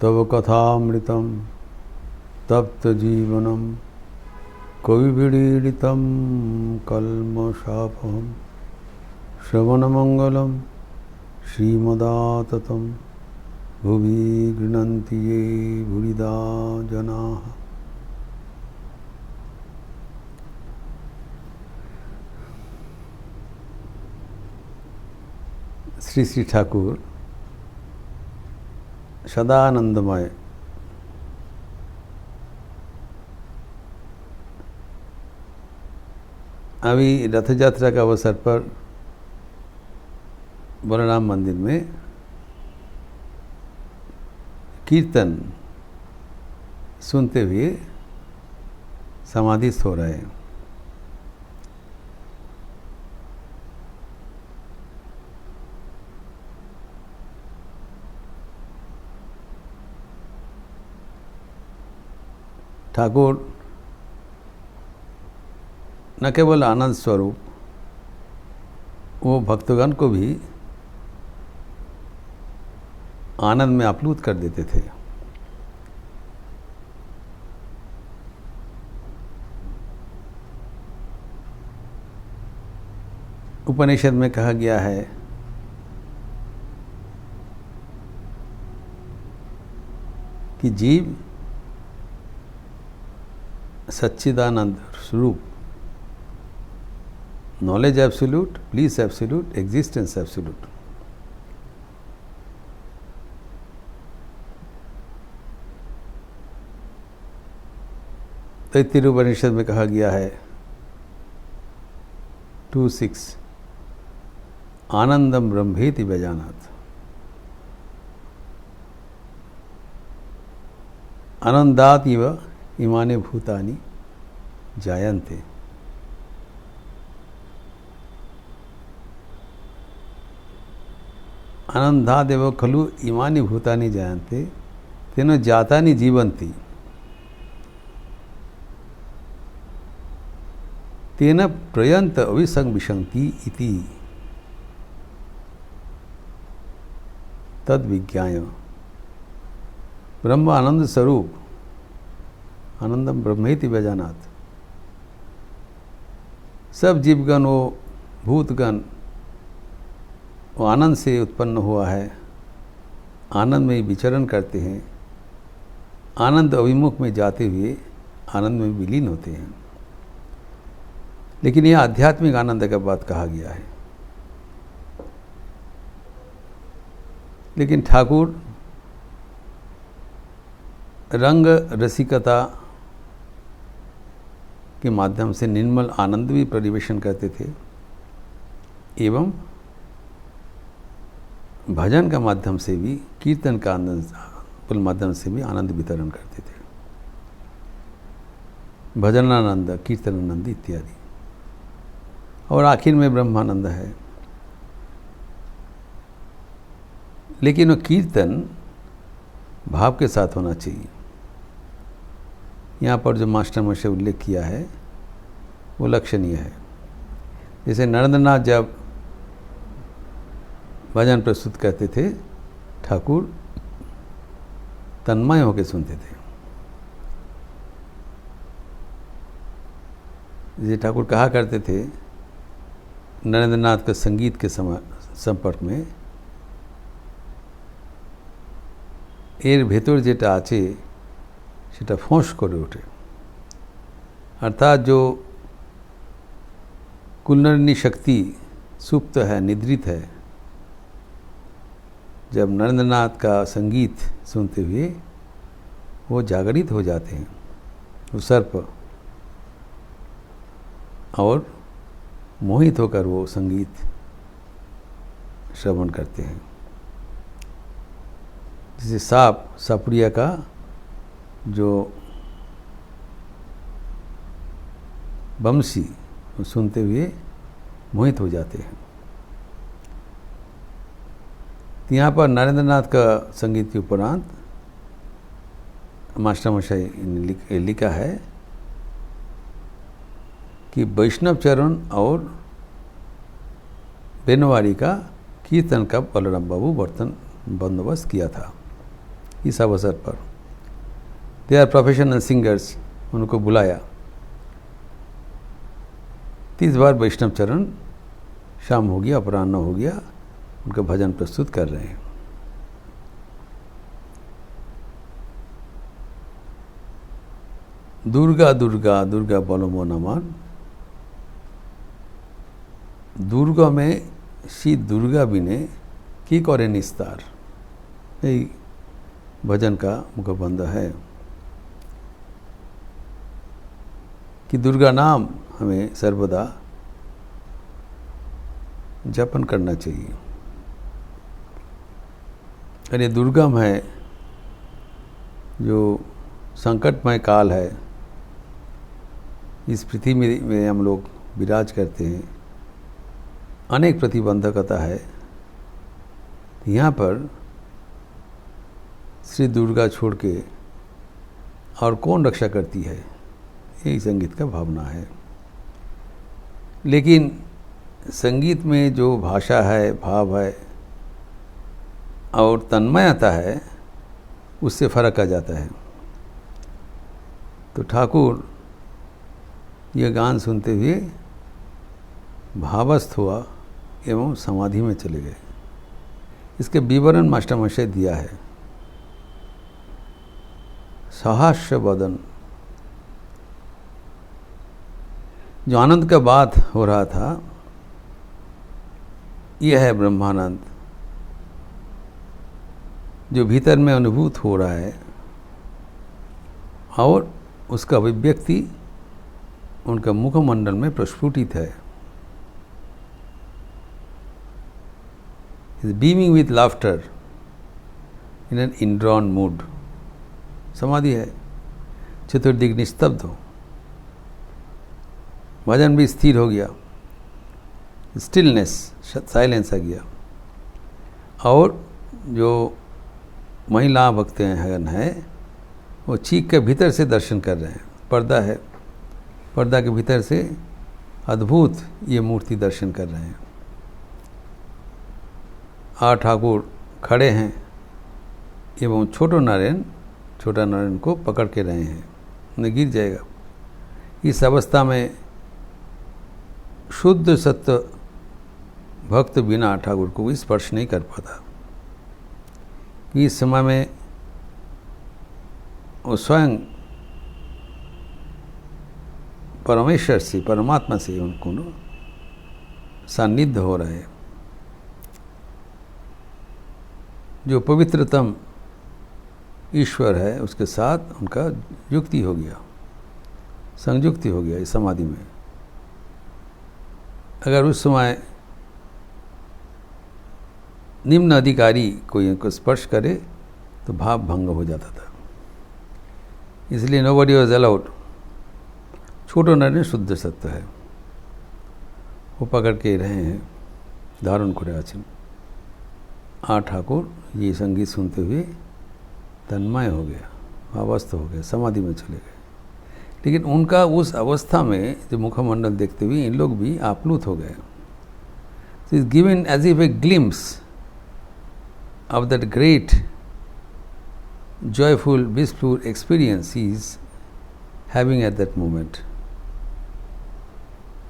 तव कथामृतं तप्तजीवनं कविभिरीडितं कल्मषापहं श्रवणमंगलं श्रीमदाततं भुवि गृह्णन्ति ये भूरिदा जनाः। श्री श्री ठाकुर सदानंदमय अभी रथ यात्रा का अवसर पर बलराम मंदिर में कीर्तन सुनते हुए समाधिस्थ हो रहे हैं। ठाकुर न केवल आनंद स्वरूप, वो भक्तगण को भी आनंद में आप्लुत कर देते थे। उपनिषद में कहा गया है कि जीव सच्चिदानंद स्वरूप, knowledge absolute, bliss absolute, existence absolute. Taittiriya Upanishad में कहा गया है 2:6 आनंदम ब्रह्मेति व्यजानात्। आनंदात् इव इमानि भूतानि जायन्ते। आनंदादेव खलु इमानि भूतानि जायन्ते तेन जातानि जीवन्ति तेन प्रयन्त अविसंविशन्ति इति तद विज्ञाय। ब्रह्म आनंद स्वरूप, आनंदम ब्रह्मेति व्यजानात्। सब जीवगण, वो भूतगण, वो आनंद से उत्पन्न हुआ है, आनंद में विचरण करते हैं, आनंद अभिमुख में जाते हुए आनंद में विलीन होते हैं। लेकिन यह आध्यात्मिक आनंद का बात कहा गया है। लेकिन ठाकुर रंग रसिकता के माध्यम से निर्मल आनंद भी परिवेशन करते थे एवं भजन का माध्यम से भी, कीर्तन का आनंद माध्यम से भी आनंद वितरण करते थे। भजनानंद, कीर्तनानंद इत्यादि। और आखिर में ब्रह्मानंद है। लेकिन वो कीर्तन भाव के साथ होना चाहिए। यहाँ पर जो मास्टर से उल्लेख किया है वो लक्षणीय है। जैसे नरेंद्रनाथ जब भजन प्रस्तुत करते थे, ठाकुर तन्मय होकर सुनते थे। जैसे ठाकुर कहा करते थे, नरेंद्रनाथ के संगीत के संपर्क में एर भेतर जेटा आछे सेटा फोंस करे ओठे। अर्थात जो कुंडलिनी शक्ति सुप्त है, निद्रित है, जब नरेंद्रनाथ का संगीत सुनते हुए वो जागृत हो जाते हैं, वो सर्प, और मोहित होकर वो संगीत श्रवण करते हैं। जैसे सापुड़िया का जो बंसी सुनते हुए मोहित हो जाते हैं। तो यहाँ पर नरेंद्रनाथ का संगीत के उपरांत मास्टर मशाई ने लिखा है कि वैष्णव चरण और बेनवारी का कीर्तन का बलराम बाबू बर्तन बंदोबस्त किया था। इस अवसर पर। दे आर प्रोफेशनल सिंगर्स, उनको बुलाया। 30 बार वैष्णव चरण, शाम हो गया, अपराह्न हो गया, उनका भजन प्रस्तुत कर रहे हैं। दुर्गा दुर्गा दुर्गा बोलो मो नमन। दुर्गा में श्री दुर्गा बिने की करे निस्तार, यही भजन का मुखबंध है कि दुर्गा नाम हमें सर्वदा जपन करना चाहिए। और ये दुर्गम है, जो संकटमय काल है, इस पृथ्वी में हम लोग विराज करते हैं, अनेक प्रतिबंधकता है। यहाँ पर श्री दुर्गा छोड़ के और कौन रक्षा करती है, यही संगीत का भावना है। लेकिन संगीत में जो भाषा है, भाव है और तन्मयता है, उससे फर्क आ जाता है। तो ठाकुर यह गान सुनते हुए भावस्थ हुआ एवं समाधि में चले गए। इसके विवरण मास्टर महाशय दिया है। सहस्र वदन, जो आनंद का बात हो रहा था, यह है ब्रह्मानंद, जो भीतर में अनुभूत हो रहा है और उसका अभिव्यक्ति उनका मुखमंडल में प्रस्फुटित है। is beaming with laughter in an indrawn mood। समाधि है, चतुर्दिक निस्तब्ध हो, भजन भी स्थिर हो गया, स्टिलनेस, साइलेंस आ गया। और जो महिला भक्तगण है, वो चीख के भीतर से दर्शन कर रहे हैं। पर्दा है, पर्दा के भीतर से अद्भुत ये मूर्ति दर्शन कर रहे हैं। ठाकुर खड़े हैं एवं छोटा नारायण को पकड़ के रहे हैं, उन्हें गिर जाएगा। इस अवस्था में शुद्ध सत्य भक्त बिना ठाकुर को स्पर्श नहीं कर पाता। इस समय में वो स्वयं परमेश्वर से, परमात्मा से उनको सान्निध्य हो रहे हैं। जो पवित्रतम ईश्वर है, उसके साथ उनका युक्ति हो गया, संयुक्ति हो गया इस समाधि में। अगर उस समय निम्न अधिकारी कोई इनको स्पर्श करे तो भाव भंग हो जाता था, इसलिए नोबडी वाज अलाउड। छोटो नर शुद्ध सत्य है, वो पकड़ के रहे हैं धारण करे आचरण। ठाकुर ये संगीत सुनते हुए तन्मय हो गया, अवस्थ हो गए, समाधि में चले गए। लेकिन उनका उस अवस्था में जो मुखमंडल देखते हुए इन लोग भी आप्लुत हो गए। So is given as if a glimpse of that great joyful blissful experience he is having at that moment।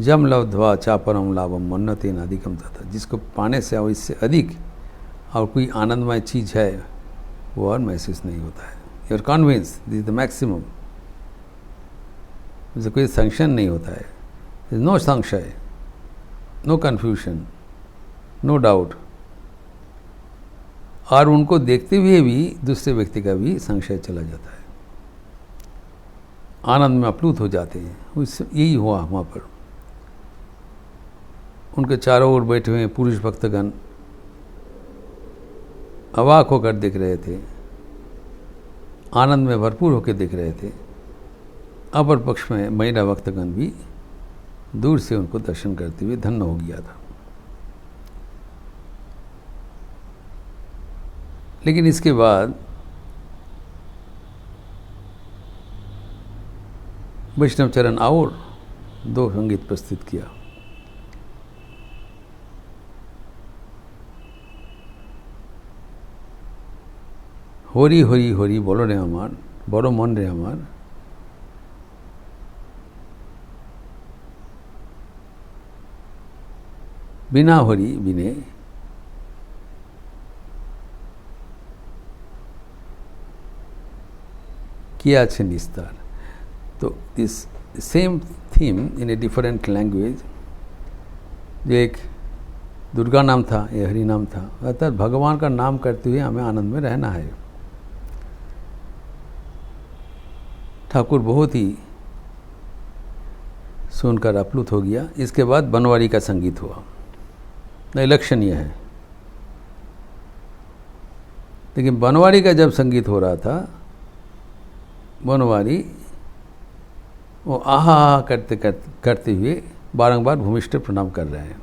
जम लब्ध्वा चापरम लाभम मन्नतेन अधिकम तथा, जिसको पाने से और इससे अधिक और कोई आनंदमय चीज़ है वो और महसूस नहीं होता है। You are convince this is the maximum, इससे कोई संशय नहीं होता है, नो संशय, नो कन्फ्यूशन, नो डाउट। और उनको देखते हुए भी दूसरे व्यक्ति का भी संशय चला जाता है, आनंद में अप्लुत हो जाते हैं। यही हुआ वहाँ पर। उनके चारों ओर बैठे हुए पुरुष भक्तगण अवाक होकर देख रहे थे, आनंद में भरपूर होकर देख रहे थे। अपर पक्ष में महिला भक्तगण भी दूर से उनको दर्शन करते हुए धन्य हो गया था। लेकिन इसके बाद वैष्णव चरण और 2 संगीत प्रस्तुत किया। হরি হরি হরি বলো রে আমার, বড় মন রে আমার, बिना हरि बिने किया छे निस्तार। तो this same theme in a different language, जो एक दुर्गा नाम था, ये हरि नाम था, अर्थात भगवान का नाम करते हुए हमें आनंद में रहना है। ठाकुर बहुत ही सुनकर अप्लुत हो गया। इसके बाद बनवारी का संगीत हुआ। लक्षणीय है, लेकिन बनवारी का जब संगीत हो रहा था, बनवारी वो आहा करते करते करते हुए बारंबार भूमिष्ठ प्रणाम कर रहे हैं।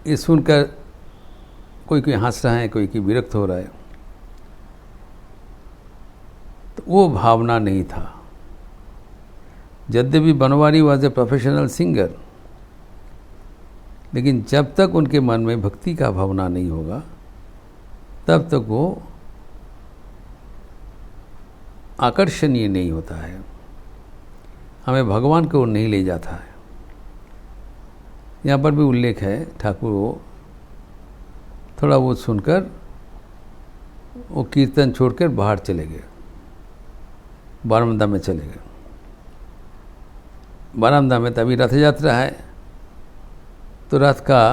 ये सुनकर कोई कोई हंस रहा है, कोई कोई विरक्त हो रहा है। तो वो भावना नहीं था। यद्यपि Banwari was a professional singer, लेकिन जब तक उनके मन में भक्ति का भावना नहीं होगा, तब तक वो आकर्षणीय नहीं होता है, हमें भगवान की ओर नहीं ले जाता है। यहाँ पर भी उल्लेख है, ठाकुर वो थोड़ा बहुत सुनकर वो कीर्तन छोड़कर बाहर चले गए, बारामदा में चले गए। बारामदा में तभी रथ यात्रा है, तो रथ का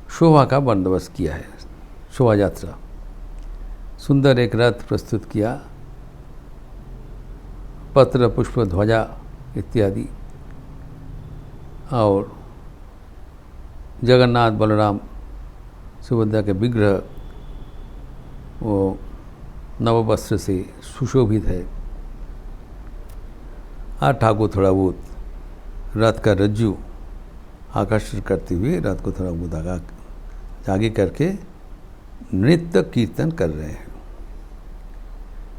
शोभा का बंदोबस्त किया है। शोभा यात्रा सुंदर एक रथ प्रस्तुत किया, पत्र पुष्प ध्वजा इत्यादि, और जगन्नाथ बलराम सुभद्रा के विग्रह वो नव वस्त्र से सुशोभित है। और ठाकुर थोड़ा बहुत रथ का रज्जु आकर्षण करते हुए रथ को थोड़ा बहुत आगे करके नृत्य कीर्तन कर रहे हैं।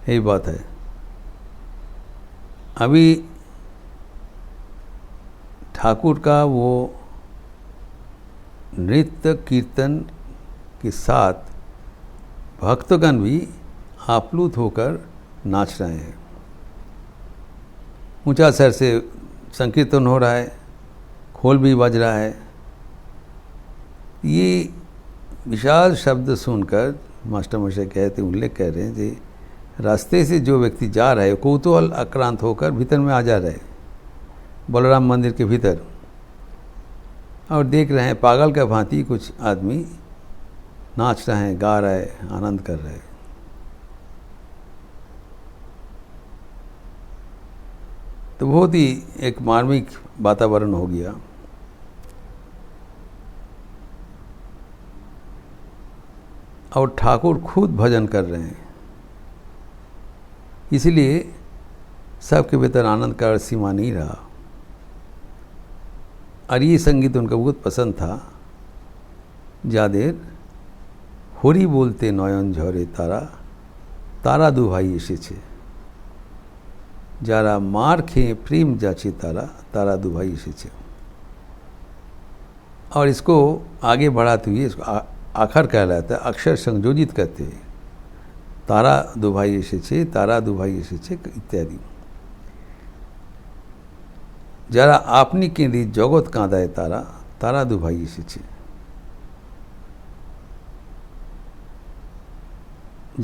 यही बात है। अभी ठाकुर का वो नृत्य कीर्तन के साथ भक्तगण भी आप्लुत होकर नाच रहे हैं। ऊंचा स्वर से संकीर्तन हो रहा है, खोल भी बज रहा है। ये विशाल शब्द सुनकर मास्टर मशे कहते उल्लेख कर रहे हैं कि रास्ते से जो व्यक्ति जा रहा है कौतूहल आक्रांत होकर भीतर में आ जा रहे हैं, बलराम मंदिर के भीतर, और देख रहे हैं पागल का भांति कुछ आदमी नाच रहे हैं, गा रहे हैं, आनंद कर रहे हैं। तो बहुत ही एक मार्मिक वातावरण हो गया। और ठाकुर खुद भजन कर रहे हैं, इसलिए सबके भीतर आनंद का सीमा नहीं रहा। और ये संगीत उनका बहुत पसंद था। যাদের হরি বলতে নয়ন ঝরে তারা, তারা দুভাই এসেছে, যারা মার খেয়ে প্রেम যাচ্ছে তারা, তারা দুভাई এসেছে। और इसको आगे बढ़ाते हुए इसको आखर कहलाता है, अक्षर संयोजित करते हुए तारा दुभाई एसेছে, तारा दुभाई एसेছে इत्यादि। যারা আপনি কেঁদে জগৎ কাঁদায় তারা, তারা দুভাই এসেছে।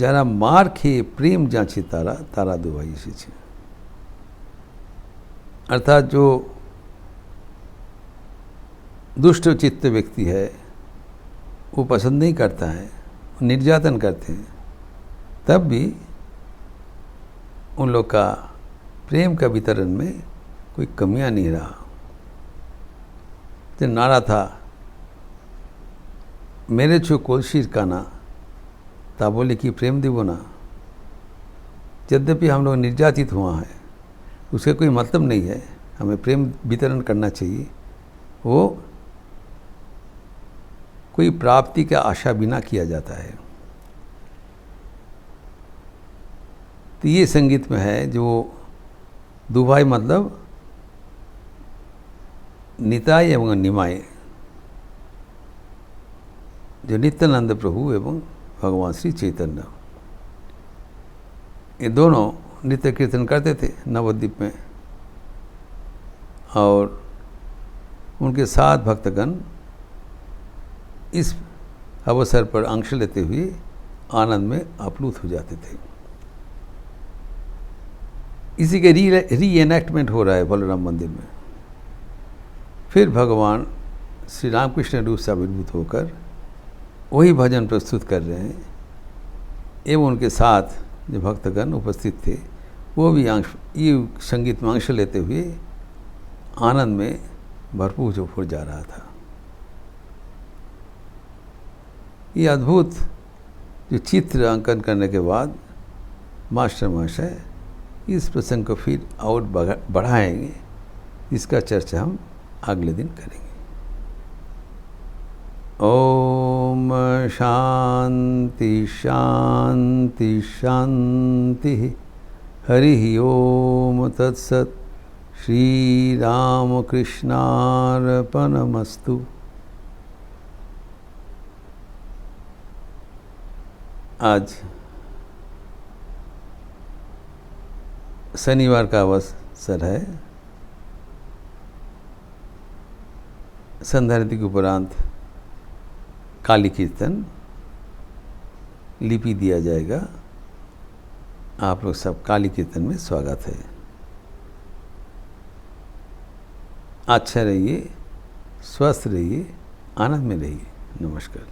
যারা মার খেয়ে প্রেম যাচ্ছে তারা, তারা দুভাই এসেছে। अर्थात जो दुष्ट चित्त व्यक्ति है वो पसंद नहीं करता है, निर्यातन करते हैं, तब भी उन लोग का प्रेम का वितरण में कोई कमियां नहीं रहा। तो नारा था मेरे छो कोलशीर काना, ता बोले कि प्रेम दिवो ना। यद्यपि हम लोग निर्यातित हुआ है, उसका कोई मतलब नहीं है, हमें प्रेम वितरण करना चाहिए। वो कोई प्राप्ति का आशा बिना किया जाता है। तो ये संगीत में है जो दुभाई मतलब निताय एवं निमाय, जो नित्यानंद प्रभु एवं भगवान श्री चैतन्य। ये दोनों नित्य कीर्तन करते थे नवद्वीप में, और उनके साथ भक्तगण इस अवसर पर अंश लेते हुए आनंद में आप्लुत हो जाते थे। इसी के री एनेक्टमेंट हो रहा है बलराम मंदिर में। फिर भगवान श्री रामकृष्ण रूप से आविर्भूत होकर वही भजन प्रस्तुत कर रहे हैं, एवं उनके साथ जो भक्तगण उपस्थित थे वो भी ये संगीत में अंश लेते हुए आनंद में भरपूर हो जा रहा था। ये अद्भुत जो चित्र अंकन करने के बाद मास्टर महाशय इस प्रसंग को फिर और बढ़ाएंगे, इसका चर्चा हम अगले दिन करेंगे। ओम शांति शांति शांति। हरि ओम तत्सत। श्री राम कृष्णार्पणमस्तु। आज शनिवार का अवसर है। संध्या आरती के उपरांत काली कीर्तन लिपि दिया जाएगा। आप लोग सब काली कीर्तन में स्वागत है। अच्छा रहिए, स्वस्थ रहिए, आनंद में रहिए। नमस्कार।